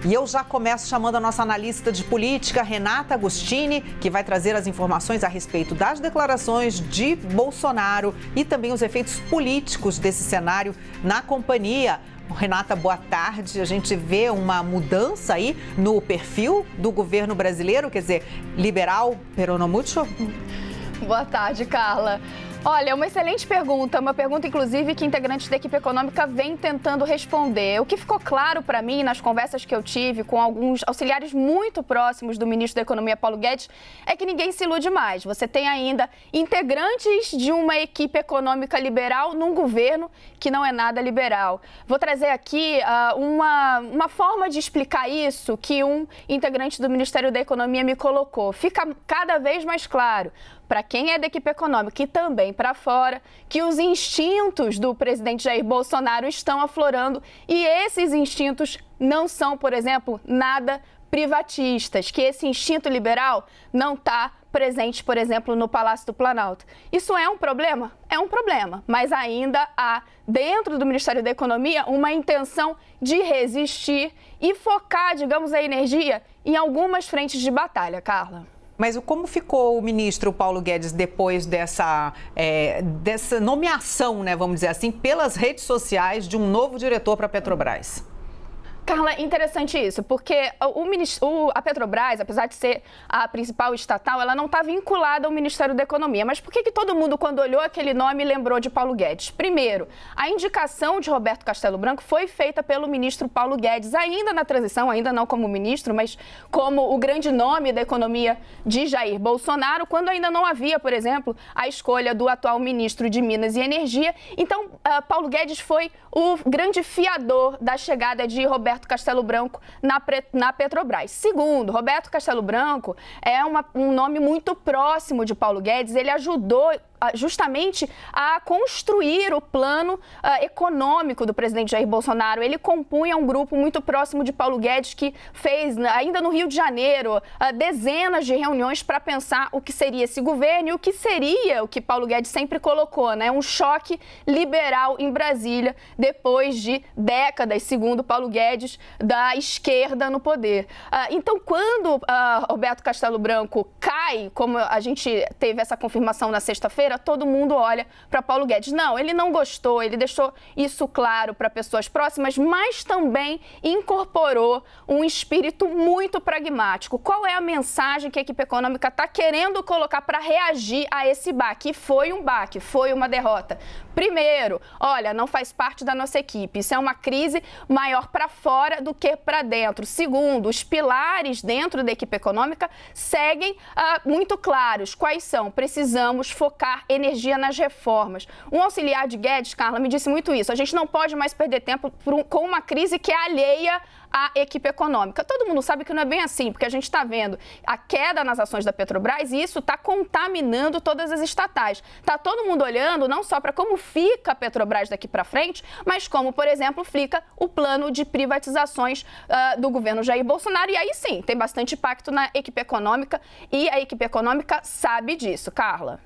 E eu já começo chamando a nossa analista de política, Renata Agostini, que vai trazer as informações a respeito das declarações de Bolsonaro e também os efeitos políticos desse cenário na companhia. Renata, boa tarde. A gente vê uma mudança aí no perfil do governo brasileiro, quer dizer, liberal, pero no mucho? Boa tarde, Carla. Olha, uma excelente pergunta, uma pergunta inclusive que integrantes da equipe econômica vêm tentando responder. O que ficou claro para mim nas conversas que eu tive com alguns auxiliares muito próximos do ministro da Economia, Paulo Guedes, é que ninguém se ilude mais. Você tem ainda integrantes de uma equipe econômica liberal num governo que não é nada liberal. Vou trazer aqui uma forma de explicar isso que um integrante do Ministério da Economia me colocou. Fica cada vez mais claro para quem é da equipe econômica e também para fora, que os instintos do presidente Jair Bolsonaro estão aflorando e esses instintos não são, por exemplo, nada privatistas, que esse instinto liberal não está presente, por exemplo, no Palácio do Planalto. Isso é um problema? É um problema, mas ainda há, dentro do Ministério da Economia, uma intenção de resistir e focar, digamos, a energia em algumas frentes de batalha, Carla. Mas como ficou o ministro Paulo Guedes depois dessa nomeação, né, vamos dizer assim, pelas redes sociais de um novo diretor para a Petrobras? Carla, interessante isso, porque a Petrobras, apesar de ser a principal estatal, ela não está vinculada ao Ministério da Economia. Mas por que todo mundo, quando olhou aquele nome, lembrou de Paulo Guedes? Primeiro, a indicação de Roberto Castello Branco foi feita pelo ministro Paulo Guedes, ainda na transição, ainda não como ministro, mas como o grande nome da economia de Jair Bolsonaro, quando ainda não havia, por exemplo, a escolha do atual ministro de Minas e Energia. Então, Paulo Guedes foi o grande fiador da chegada de Roberto Castello Branco na Petrobras. Segundo, Roberto Castello Branco é um nome muito próximo de Paulo Guedes. Ele ajudou justamente a construir o plano econômico do presidente Jair Bolsonaro. Ele compunha um grupo muito próximo de Paulo Guedes que fez, ainda no Rio de Janeiro, dezenas de reuniões para pensar o que seria esse governo e o que seria o que Paulo Guedes sempre colocou, né? Um choque liberal em Brasília, depois de décadas, segundo Paulo Guedes, da esquerda no poder. Então, quando Roberto Castello Branco cai, como a gente teve essa confirmação na sexta-feira, todo mundo olha para Paulo Guedes. Não, ele não gostou, ele deixou isso claro para pessoas próximas, mas também incorporou um espírito muito pragmático. Qual é a mensagem que a equipe econômica está querendo colocar para reagir a esse baque? E foi um baque, foi uma derrota. Primeiro, olha, não faz parte da nossa equipe. Isso é uma crise maior para fora do que para dentro. Segundo, os pilares dentro da equipe econômica seguem muito claros. Quais são? Precisamos focar energia nas reformas. Um auxiliar de Guedes, Carla, me disse muito isso. A gente não pode mais perder tempo com uma crise que é alheia à equipe econômica. Todo mundo sabe que não é bem assim, porque a gente está vendo a queda nas ações da Petrobras e isso está contaminando todas as estatais. Está todo mundo olhando não só para como fica a Petrobras daqui para frente, mas como, por exemplo, fica o plano de privatizações do governo Jair Bolsonaro. E aí sim, tem bastante impacto na equipe econômica e a equipe econômica sabe disso, Carla.